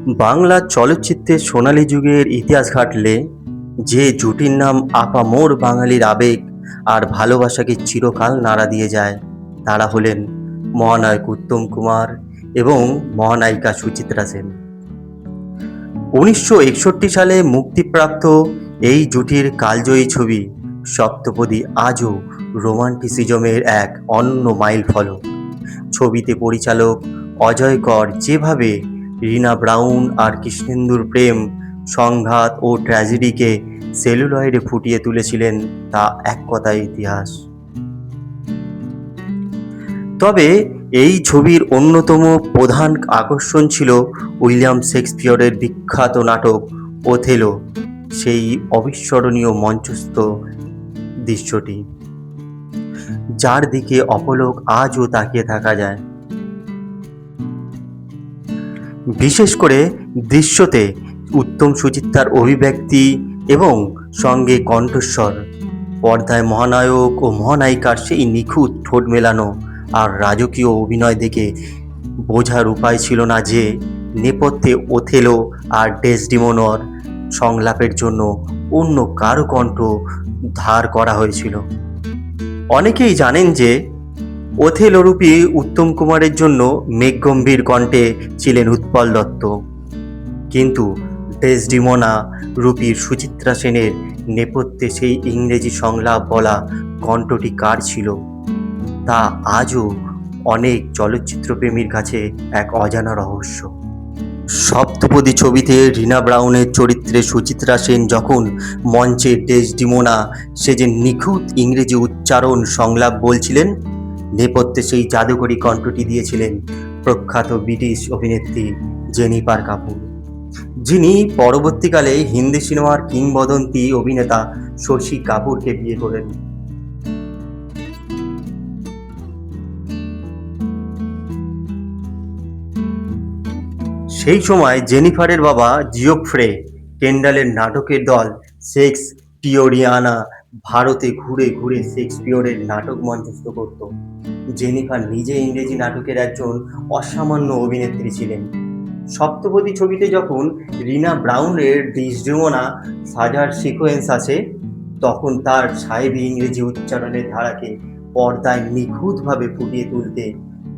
বাংলা চলচ্চিত্রের সোনালী যুগের ইতিহাস ঘাঁটলে যে জুটির নাম আপামর বাঙালির আবেগ আর ভালোবাসাকে চিরকাল নাড়া দিয়ে যায় তারা হলেন মহানায়ক উত্তম কুমার এবং মহানায়িকা সুচিত্রা সেন। 1961 সালে মুক্তিপ্রাপ্ত এই জুটির কালজয়ী ছবি সপ্তপদী আজও রোমান্টিসিজমের এক অনন্য মাইলফলক। ছবিতে পরিচালক অজয় কর যেভাবে রিনা ব্রাউন আর কৃষ্ণেন্দুর প্রেম, সংঘাত ও ট্র্যাজেডিকে সেলুলয়েডে ফুটিয়ে তুলেছিলেন তা এক কথায় ইতিহাস। তবে এই ছবির অন্যতম প্রধান আকর্ষণ ছিল উইলিয়াম শেক্সপিয়রের বিখ্যাত নাটক ওথেলো, সেই অবিস্মরণীয় মঞ্চস্থ দৃশ্যটি যার দিকে অপলক আজও তাকিয়ে থাকা যায়। বিশেষ করে দৃশ্যতে উত্তম সুচিত্রার অভিব্যক্তি এবং সঙ্গে কণ্ঠস্বর, পর্দায় মহানায়ক ও মহানায়িকার সেই নিখুঁত ঠোঁট মেলানো আর রাজকীয় অভিনয় দেখে বোঝার উপায় ছিল না যে নেপথ্যে ওথেলো আর ডেসডিমোনার সংলাপের জন্য অন্য কারো কণ্ঠ ধার করা হয়েছিল। অনেকেই জানেন যে ওথেলোরূপী উত্তম কুমারের জন্য মেঘগম্ভীর কণ্ঠে ছিলেন উৎপল দত্ত, কিন্তু ডেসডিমোনা রূপীর সুচিত্রা সেনের নেপথ্যে সেই ইংরেজি সংলাপ বলা কণ্ঠটি কার ছিল তা আজও অনেক চলচ্চিত্রপ্রেমীর কাছে এক অজানা রহস্য। সপ্তপদী ছবিতে রিনা ব্রাউনের চরিত্রে সুচিত্রা সেন যখন মঞ্চে ডেসডিমোনা সেজে নিখুঁত ইংরেজি উচ্চারণ সংলাপ বলছিলেন, নেপথ্যে সেই জাদুকরী কণ্ঠটি দিয়েছিলেন প্রখ্যাত ব্রিটিশ অভিনেত্রী জেনিফার কাপুর, যিনি পরবর্তীকালে হিন্দি সিনেমার কিংবদন্তি অভিনেতা শশী কাপুরকে বিয়ে করেন। সেই সময় জেনিফারের বাবা জিওফ্রে কেন্ডালের নাটকের দল শেক্সপিয়রিয়ানা ভারতে ঘুরে ঘুরে শেক্সপিয়রের নাটক মঞ্চস্থ করত। জেনিফার নিজে ইংরেজি নাটকের একজন অসামান্য অভিনেত্রী ছিলেন। সপ্তপদী ছবিতে যখন রিনা ব্রাউনের ডেসডিমোনা সাজার সিকোয়েন্স আছে, তখন তার সাহেবী ইংরেজি উচ্চারণের ধারাকে পর্দায় নিখুঁতভাবে ফুটিয়ে তুলতে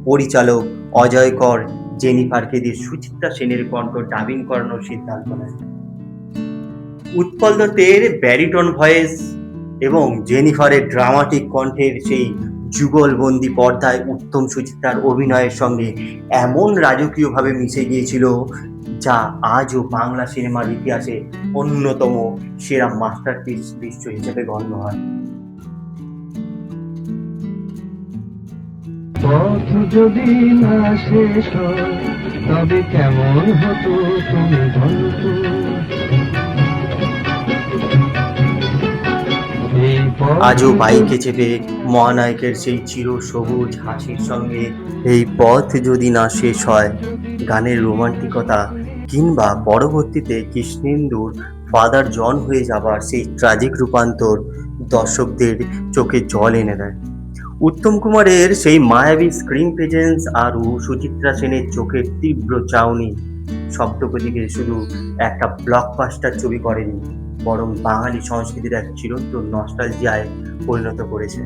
পরিচালক অজয় কর জেনিফারকে দিয়ে সুচিত্রা সেনের কণ্ঠ ডাবিং করানোর সিদ্ধান্ত নেন। উৎপল দত্তের ব্যারিটন ভয়েস এবং জেনিফারের ড্রামাটিক কণ্ঠের সেই যুগলবন্দি পর্দায় উত্তম সুচিত্রার অভিনয়ের সঙ্গে এমন রাজকীয়ভাবে মিশে গিয়েছিল যা আজও বাংলা সিনেমার ইতিহাসে অন্যতম সেরা মাস্টারপিস দৃশ্য হিসেবে গণ্য হয়। পথ যদি না শেষ হয় তবে কেমন হতো তুমি বলতো। আজও বাইকে চেপে মহানায়কের সেই চির সবুজ হাসির সঙ্গে এই পথ যদি না শেষ হয় গানের রোমান্টিকতা, কিংবা পরবর্তীতে কৃষ্ণেন্দুর ফাদার জন হয়ে যাবার সেই ট্র্যাজিক রূপান্তর দর্শকদের চোখে জল এনে দেয়। উত্তম কুমারের সেই মায়াবী স্ক্রিন প্রেজেন্স আর সুচিত্রা সেনের চোখের তীব্র চাউনি সপ্তপদীকে শুধু একটা ব্লকবাস্টার ছবি করেনি, বরং বাঙালি সংস্কৃতির এক চিরন্তন নস্টালজিয়ায় পরিণত করেছে।